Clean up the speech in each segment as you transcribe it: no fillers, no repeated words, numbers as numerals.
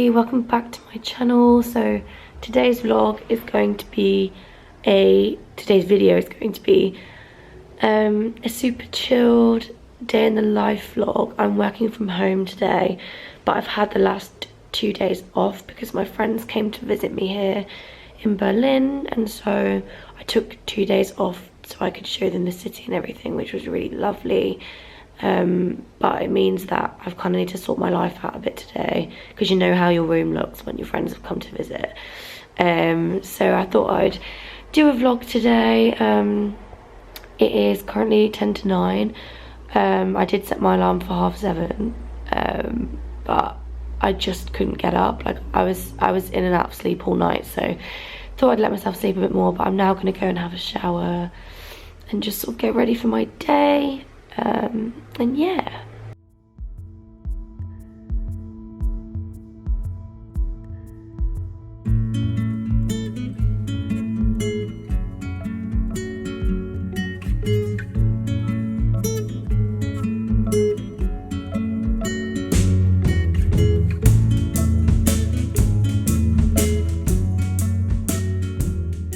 everybody, welcome back to my channel. So today's video is going to be a super chilled day in the life vlog. I'm working from home today, but I've had the last 2 days off because my friends came to visit me here in Berlin, and so I took 2 days off so I could show them the city and everything, which was really lovely. But it means that I've kind of need to sort my life out a bit today, because you know how your room looks when your friends have come to visit. So I thought I'd do a vlog today. It is currently 10 to 9. I did set my alarm for 7:30, but I just couldn't get up. Like I was in and out of sleep all night, so thought I'd let myself sleep a bit more. But I'm now going to go and have a shower and just sort of get ready for my day. And yeah.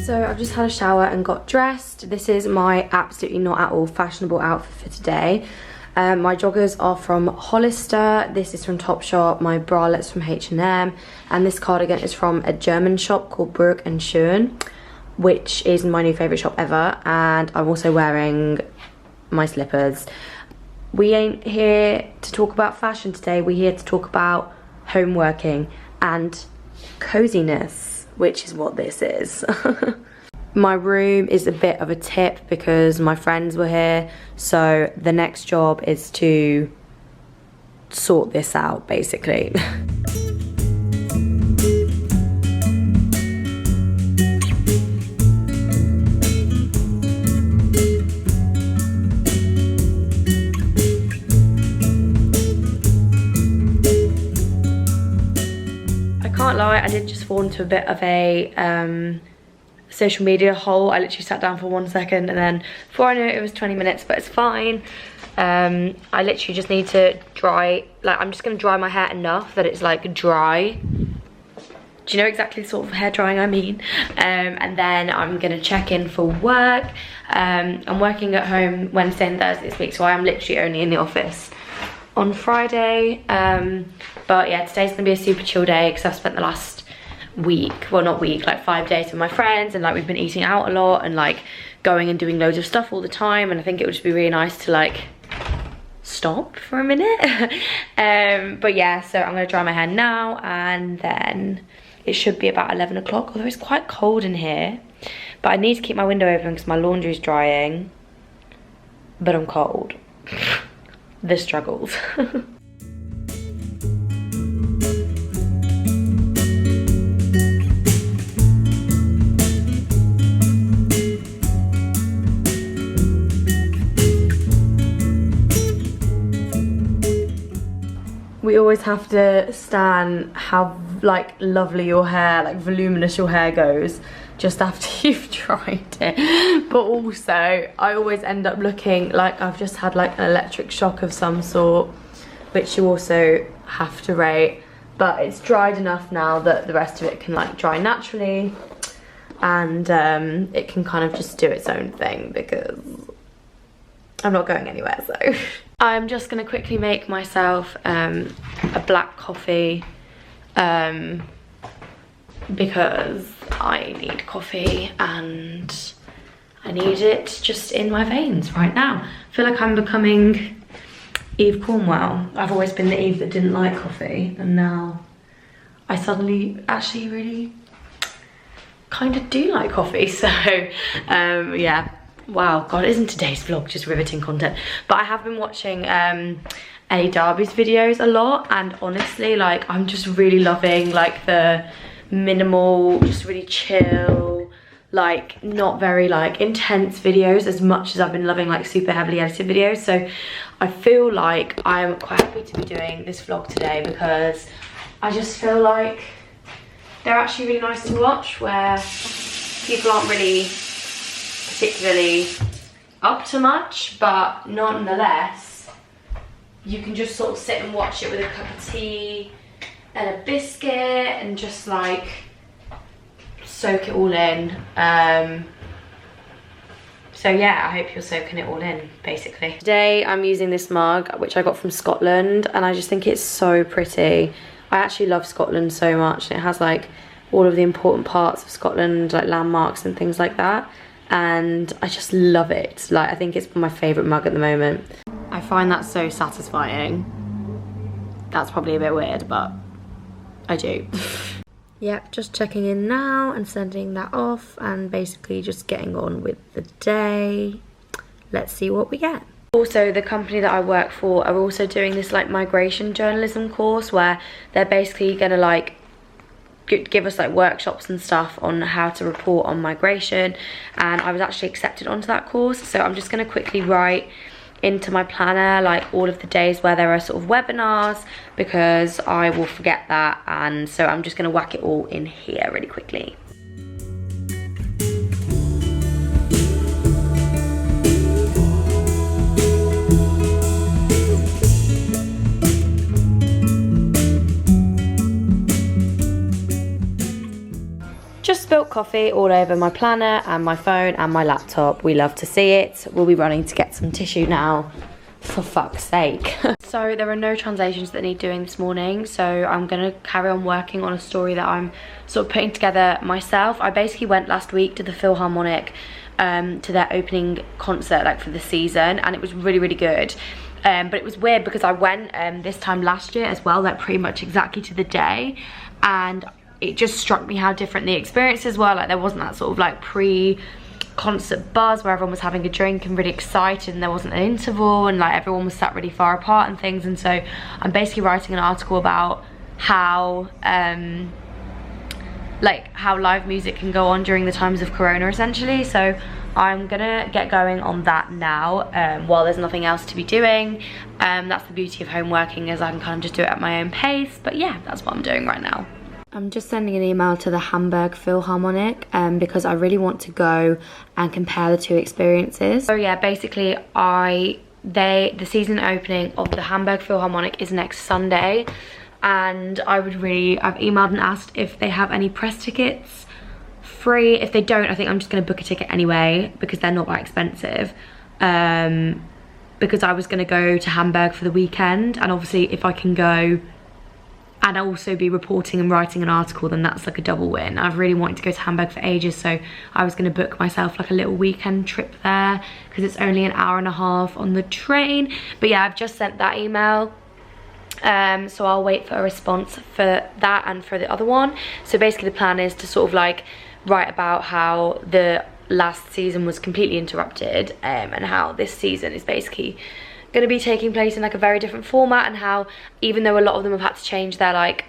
So I've just had a shower and got dressed. This is my absolutely not at all fashionable outfit for today. My joggers are from Hollister, this is from Topshop, my bralettes from H&M, and this cardigan is from a German shop called Burg & Schön, which is my new favourite shop ever. And I'm also wearing my slippers. We ain't here to talk about fashion today, we're here to talk about home working and coziness, which is what this is. My room is a bit of a tip because my friends were here, so the next job is to sort this out, basically. I can't lie, I did just fall into a bit of a social media hole. I literally sat down for 1 second, and then before I knew it, it was 20 minutes, but it's fine. I literally just need to dry, like I'm just gonna dry my hair enough that it's like dry. Do you know exactly the sort of hair drying I mean? And then I'm gonna check in for work. I'm working at home Wednesday and Thursday this week, so I am literally only in the office on Friday. But yeah, today's gonna be a super chill day because I've spent the last week, well not week, like 5 days with my friends, and like we've been eating out a lot and like going and doing loads of stuff all the time, and I think it would just be really nice to like stop for a minute. But yeah, so I'm gonna dry my hair now, and then it should be about 11 o'clock, although it's quite cold in here, but I need to keep my window open because my laundry's drying, but I'm cold. The struggles. We always have to stan how like lovely your hair, like voluminous your hair goes just after you've dried it. But also I always end up looking like I've just had like an electric shock of some sort, which you also have to rate. But it's dried enough now that the rest of it can like dry naturally, and it can kind of just do its own thing because I'm not going anywhere. So I'm just gonna quickly make myself a black coffee because I need coffee and I need it just in my veins right now. I feel like I'm becoming Eve Cornwell. I've always been the Eve that didn't like coffee, and now I suddenly actually really kind of do like coffee. So yeah. Wow, God, isn't today's vlog just riveting content? But I have been watching Ellie Darby's videos a lot, and honestly, like, I'm just really loving, like, the minimal, just really chill, like, not very, like, intense videos as much as I've been loving, like, super heavily edited videos. So I feel like I'm quite happy to be doing this vlog today because I just feel like they're actually really nice to watch, where people aren't really particularly up to much, but nonetheless you can just sort of sit and watch it with a cup of tea and a biscuit and just like soak it all in. So yeah, I hope you're soaking it all in, basically. Today I'm using this mug, which I got from Scotland, and I just think it's so pretty. I actually love Scotland so much, and it has like all of the important parts of Scotland, like landmarks and things like that, and I just love it. Like, I think it's my favourite mug at the moment. I find that so satisfying. That's probably a bit weird, but I do. Yep, just checking in now and sending that off, and basically just getting on with the day. Let's see what we get. Also, the company that I work for are also doing this like migration journalism course where they're basically gonna like give us like workshops and stuff on how to report on migration, and I was actually accepted onto that course. So I'm just gonna quickly write into my planner like all of the days where there are sort of webinars, because I will forget that, and so I'm just gonna whack it all in here really quickly. Just spilt coffee all over my planner and my phone and my laptop. We love to see it. We'll be running to get some tissue now, for fuck's sake. So there are no translations that need doing this morning, so I'm gonna carry on working on a story that I'm sort of putting together myself. I basically went last week to the Philharmonic to their opening concert like for the season, and it was really, really good. But it was weird because I went this time last year as well, like pretty much exactly to the day, and it just struck me how different the experiences were. Like, there wasn't that sort of like pre-concert buzz where everyone was having a drink and really excited, and there wasn't an interval, and like everyone was sat really far apart and things. And so I'm basically writing an article about how how live music can go on during the times of Corona, essentially. So I'm gonna get going on that now while there's nothing else to be doing. That's the beauty of home working, is I can kind of just do it at my own pace. But yeah, that's what I'm doing right now. I'm just sending an email to the Hamburg Philharmonic because I really want to go and compare the two experiences. So yeah, basically the season opening of the Hamburg Philharmonic is next Sunday, and I've emailed and asked if they have any press tickets free. If they don't, I think I'm just going to book a ticket anyway, because they're not that expensive. Because I was going to go to Hamburg for the weekend, and obviously if I can go and also be reporting and writing an article, then that's like a double win. I've really wanted to go to Hamburg for ages, so I was gonna book myself like a little weekend trip there, because it's only an hour and a half on the train. But yeah, I've just sent that email. So I'll wait for a response for that and for the other one. So basically the plan is to sort of like write about how the last season was completely interrupted, and how this season is basically going to be taking place in like a very different format, and how even though a lot of them have had to change their like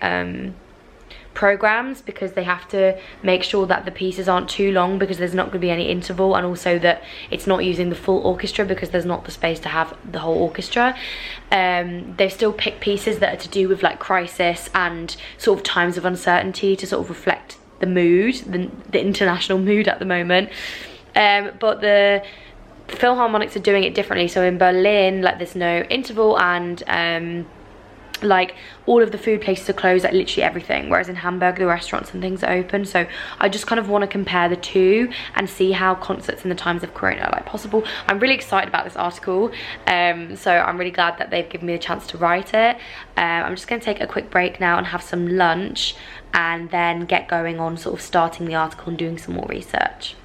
programs, because they have to make sure that the pieces aren't too long, because there's not going to be any interval, and also that it's not using the full orchestra because there's not the space to have the whole orchestra. They've still picked pieces that are to do with like crisis and sort of times of uncertainty to sort of reflect the mood, the international mood at the moment. But the Philharmonics are doing it differently. So in Berlin, like, there's no interval, and like all of the food places are closed, like literally everything, whereas in Hamburg the restaurants and things are open. So I just kind of want to compare the two and see how concerts in the times of Corona are like possible. I'm really excited about this article, so I'm really glad that they've given me a chance to write it. I'm just going to take a quick break now and have some lunch, and then get going on sort of starting the article and doing some more research.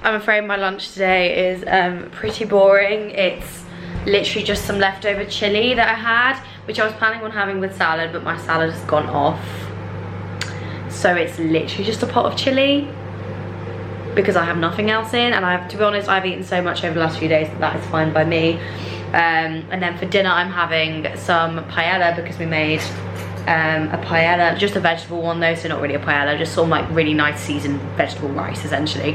I'm afraid my lunch today is pretty boring. It's literally just some leftover chili that I had, which I was planning on having with salad, but my salad has gone off. So it's literally just a pot of chili, because I have nothing else in, and to be honest, I've eaten so much over the last few days that is fine by me. And then for dinner I'm having some paella, because we made a paella, just a vegetable one though, so not really a paella, just some like really nice seasoned vegetable rice essentially,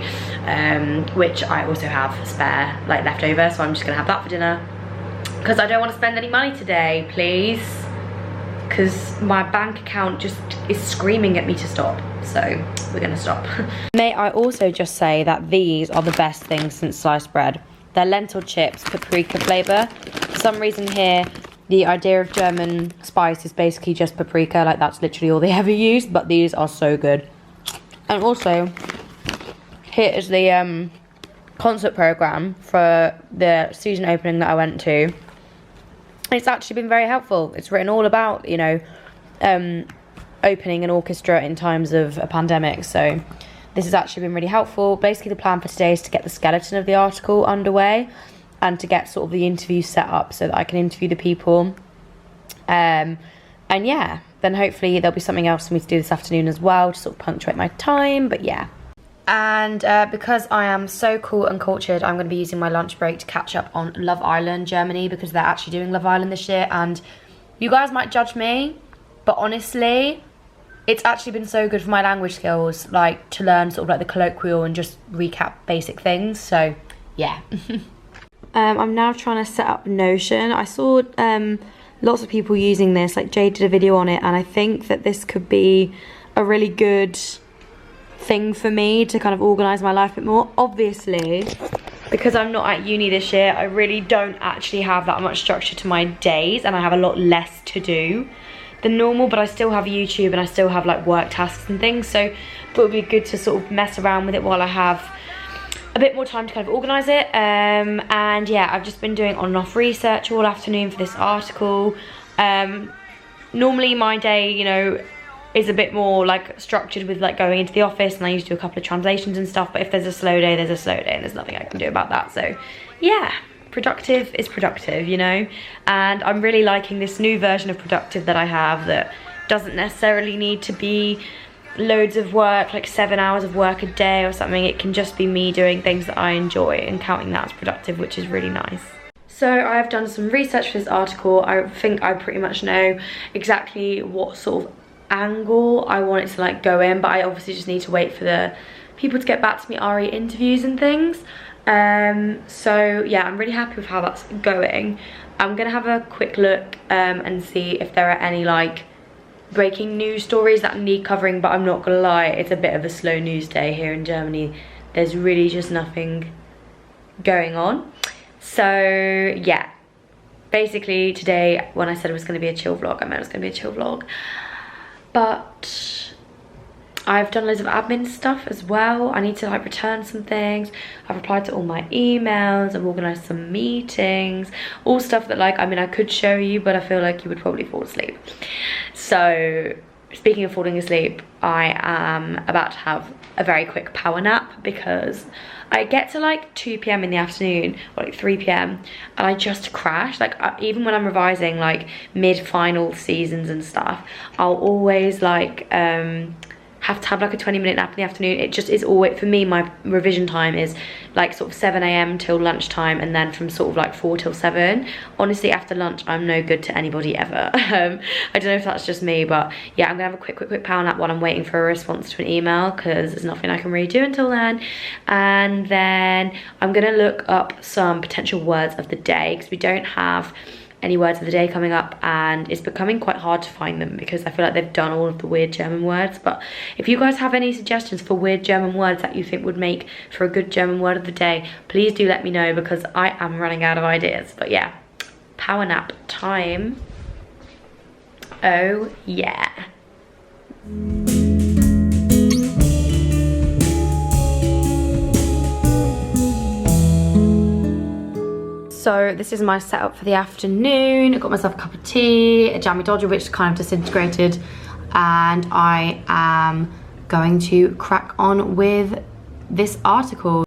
which I also have spare, like leftover, so I'm just gonna have that for dinner, because I don't want to spend any money today, please, because my bank account just is screaming at me to stop, so we're gonna stop. May I also just say that these are the best things since sliced bread. They're lentil chips, paprika flavour. For some reason here the idea of German spice is basically just paprika, like that's literally all they ever use, but these are so good. And also, here is the concert program for the season opening that I went to. It's actually been very helpful. It's written all about, you know, opening an orchestra in times of a pandemic, so this has actually been really helpful. Basically, the plan for today is to get the skeleton of the article underway and to get sort of the interview set up so that I can interview the people. And yeah, then hopefully there'll be something else for me to do this afternoon as well to sort of punctuate my time, but yeah. And because I am so cool and cultured, I'm going to be using my lunch break to catch up on Love Island Germany, because they're actually doing Love Island this year. And you guys might judge me, but honestly, it's actually been so good for my language skills, like to learn sort of like the colloquial and just recap basic things. So yeah. I'm now trying to set up Notion. I saw lots of people using this, like Jade did a video on it, and I think that this could be a really good thing for me to kind of organise my life a bit more. Obviously, because I'm not at uni this year, I really don't actually have that much structure to my days, and I have a lot less to do than normal, but I still have YouTube and I still have like work tasks and things, so I thought it would be good to sort of mess around with it while I have a bit more time to kind of organise it. And yeah, I've just been doing on and off research all afternoon for this article. Normally my day, you know, is a bit more like structured with like going into the office, and I used to do a couple of translations and stuff, but if there's a slow day, there's a slow day, and there's nothing I can do about that. So yeah, productive is productive, you know, and I'm really liking this new version of productive that I have that doesn't necessarily need to be loads of work, like 7 hours of work a day or something. It can just be me doing things that I enjoy and counting that as productive, which is really nice. So I've done some research for this article. I think I pretty much know exactly what sort of angle I want it to like go in, but I obviously just need to wait for the people to get back to me, RE interviews and things. So yeah, I'm really happy with how that's going. I'm gonna have a quick look and see if there are any like breaking news stories that need covering, but I'm not gonna lie, it's a bit of a slow news day here in Germany. There's really just nothing going on. So yeah, basically today, when I said it was gonna be a chill vlog, I meant it was gonna be a chill vlog, but I've done loads of admin stuff as well. I need to like return some things. I've replied to all my emails. I've organised some meetings. All stuff that like, I mean, I could show you, but I feel like you would probably fall asleep. So speaking of falling asleep, I am about to have a very quick power nap because I get to like 2 PM in the afternoon, or like 3 PM, and I just crash. Like even when I'm revising like mid-final seasons and stuff, I'll always like have to have like a 20-minute nap in the afternoon. It just is always, for me, my revision time is like sort of 7 AM till lunchtime, and then from sort of like 4 till 7. Honestly, after lunch, I'm no good to anybody ever. I don't know if that's just me, but yeah, I'm gonna have a quick power nap while I'm waiting for a response to an email, because there's nothing I can really do until then. And then I'm gonna look up some potential words of the day, because we don't have any words of the day coming up, and it's becoming quite hard to find them because I feel like they've done all of the weird German words. But if you guys have any suggestions for weird German words that you think would make for a good German word of the day, please do let me know, because I am running out of ideas. But yeah, power nap time. Oh yeah. So this is my setup for the afternoon. I got myself a cup of tea, a jammy dodger which kind of disintegrated, and I am going to crack on with this article.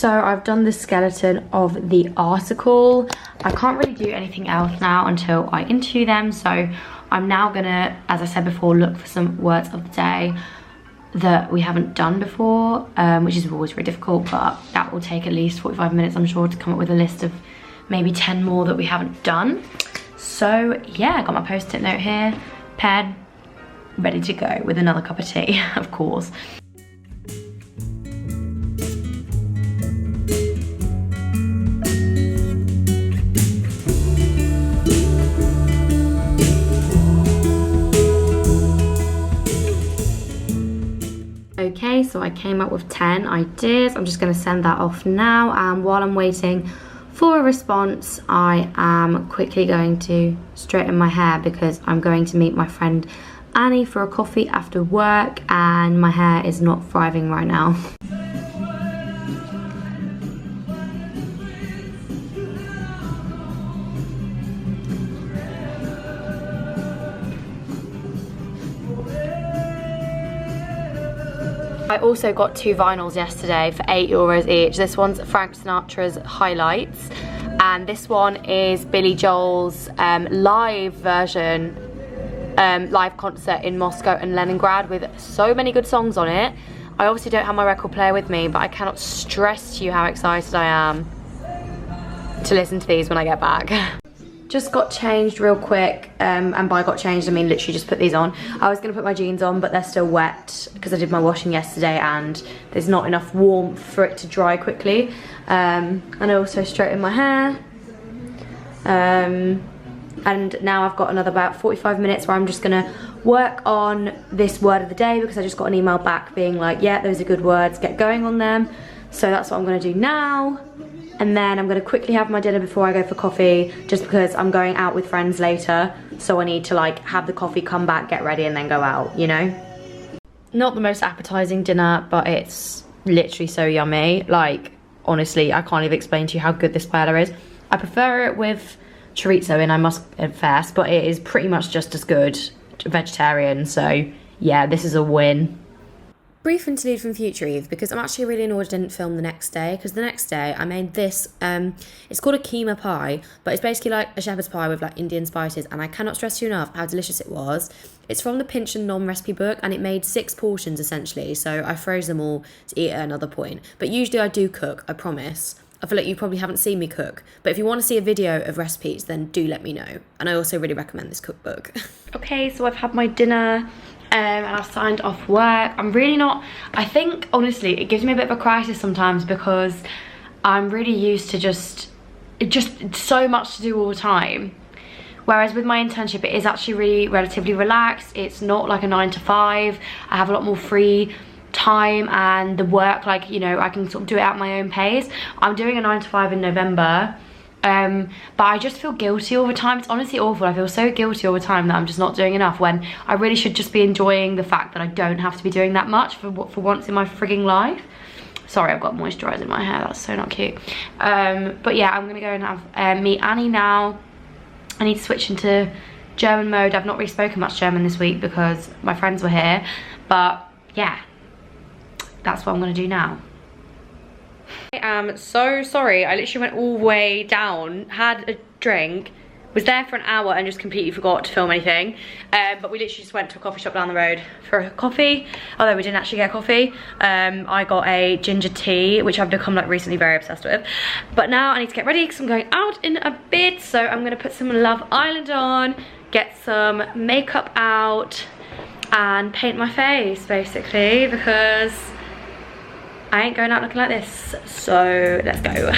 So I've done the skeleton of the article. I can't really do anything else now until I interview them. So I'm now gonna, as I said before, look for some words of the day that we haven't done before, which is always very difficult, but that will take at least 45 minutes, I'm sure, to come up with a list of maybe 10 more that we haven't done. So yeah, I got my post-it note here, pen, ready to go with another cup of tea, of course. Okay, so I came up with 10 ideas. I'm just going to send that off now, and while I'm waiting for a response, I am quickly going to straighten my hair because I'm going to meet my friend Annie for a coffee after work, and my hair is not thriving right now. I also got 2 vinyls yesterday for €8 each. This one's Frank Sinatra's Highlights, and this one is Billy Joel's live version, live concert in Moscow and Leningrad, with so many good songs on it. I obviously don't have my record player with me, but I cannot stress to you how excited I am to listen to these when I get back. Just got changed real quick, and by got changed I mean literally just put these on. I was going to put my jeans on, but they're still wet because I did my washing yesterday and there's not enough warmth for it to dry quickly. And I also straightened my hair. And now I've got another about 45 minutes where I'm just going to work on this word of the day, because I just got an email back being like, yeah, those are good words, get going on them. So that's what I'm going to do now. And then I'm going to quickly have my dinner before I go for coffee, just because I'm going out with friends later, so I need to like have the coffee, come back, get ready, and then go out, you know? Not the most appetizing dinner, but it's literally so yummy. Like, honestly, I can't even explain to you how good this paella is. I prefer it with chorizo in, I must confess, but it is pretty much just as good vegetarian, so yeah, this is a win. Brief interlude from Future Eve, because I'm actually really annoyed I didn't film the next day, because the next day I made this, it's called a keema pie, but it's basically like a shepherd's pie with like Indian spices, and I cannot stress to you enough how delicious it was. It's from the Pinch and Nom recipe book, and it made 6 portions essentially, so I froze them all to eat at another point. But usually I do cook, I promise. I feel like you probably haven't seen me cook, but if you want to see a video of recipes, then do let me know. And I also really recommend this cookbook. Okay, so I've had my dinner. And I've signed off work. I'm really not, I think honestly it gives me a bit of a crisis sometimes, because I'm really used to just so much to do all the time, whereas with my internship it is actually really relatively relaxed. It's not like a 9 to 5. I have a lot more free time, and the work, like, you know, I can sort of do it at my own pace. I'm doing a 9 to 5 in November, but I just feel guilty all the time. It's honestly awful. I feel so guilty all the time that I'm just not doing enough, when I really should just be enjoying the fact that I don't have to be doing that much for once in my frigging life. Sorry, I've got moisturiser in my hair, that's so not cute. But yeah, I'm gonna go and have meet Annie now. I need to switch into German mode. I've not really spoken much German this week because my friends were here, but yeah, that's what I'm gonna do now. I am so sorry, I literally went all the way down, had a drink, was there for an hour and just completely forgot to film anything. But we literally just went to a coffee shop down the road for a coffee, although we didn't actually get coffee. I got a ginger tea, which I've become like recently very obsessed with. But now I need to get ready because I'm going out in a bit, so I'm gonna put some Love Island on, get some makeup out, and paint my face basically, because I ain't going out looking like this, so let's go.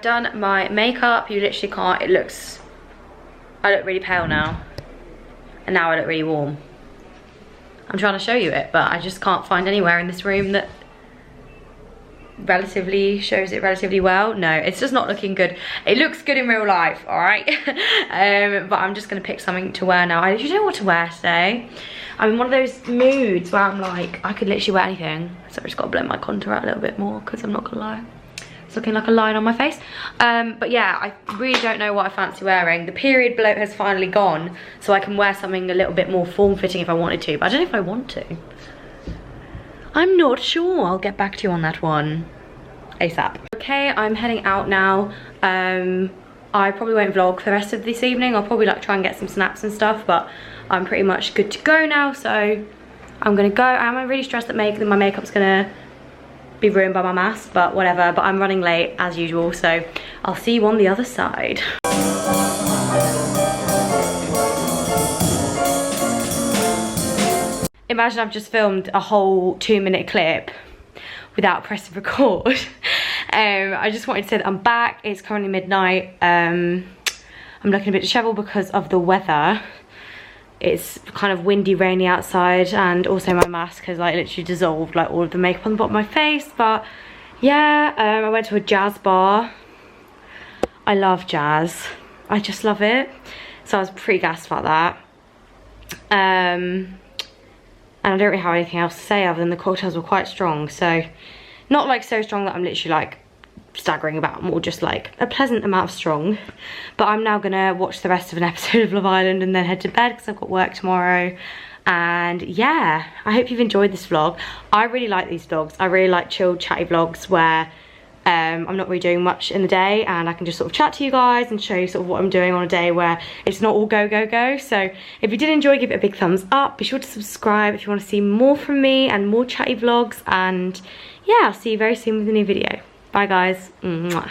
done my makeup. You literally can't, I look really pale now. And now I look really warm. I'm trying to show you it, but I just can't find anywhere in this room that relatively shows it relatively well. No, it's just not looking good. It looks good in real life, all right? But I'm just gonna pick something to wear now. I literally don't know what to wear today. I'm in one of those moods where I'm like, I could literally wear anything. So I just gotta blend my contour out a little bit more, because I'm not gonna lie, it's looking like a line on my face. But yeah, I really don't know what I fancy wearing. The period bloat has finally gone, so I can wear something a little bit more form-fitting if I wanted to, but I don't know if I want to. I'm not sure. I'll get back to you on that one ASAP. Okay, I'm heading out now. I probably won't vlog for the rest of this evening. I'll probably like try and get some snaps and stuff, but I'm pretty much good to go now, so I'm gonna go. I'm really stressed that my makeup's gonna be ruined by my mask, but whatever. But I'm running late as usual, so I'll see you on the other side. Imagine I've just filmed a whole 2-minute clip without pressing record. I just wanted to say that I'm back. It's currently midnight. I'm looking a bit disheveled because of the weather. It's kind of windy, rainy outside, and also my mask has like literally dissolved like all of the makeup on the bottom of my face. But yeah, I went to a jazz bar. I love jazz. I just love it. So I was pretty gassed about that. And I don't really have anything else to say other than the cocktails were quite strong. So not like so strong that I'm literally like staggering about, more just like a pleasant amount of strong. But I'm now gonna watch the rest of an episode of Love Island and then head to bed because I've got work tomorrow. And yeah, I hope you've enjoyed this vlog. I really like these vlogs. I really like chilled, chatty vlogs where I'm not really doing much in the day and I can just sort of chat to you guys and show you sort of what I'm doing on a day where it's not all go, go, go. So if you did enjoy, give it a big thumbs up. Be sure to subscribe if you want to see more from me and more chatty vlogs. And yeah, I'll see you very soon with a new video. Bye guys. Mwah.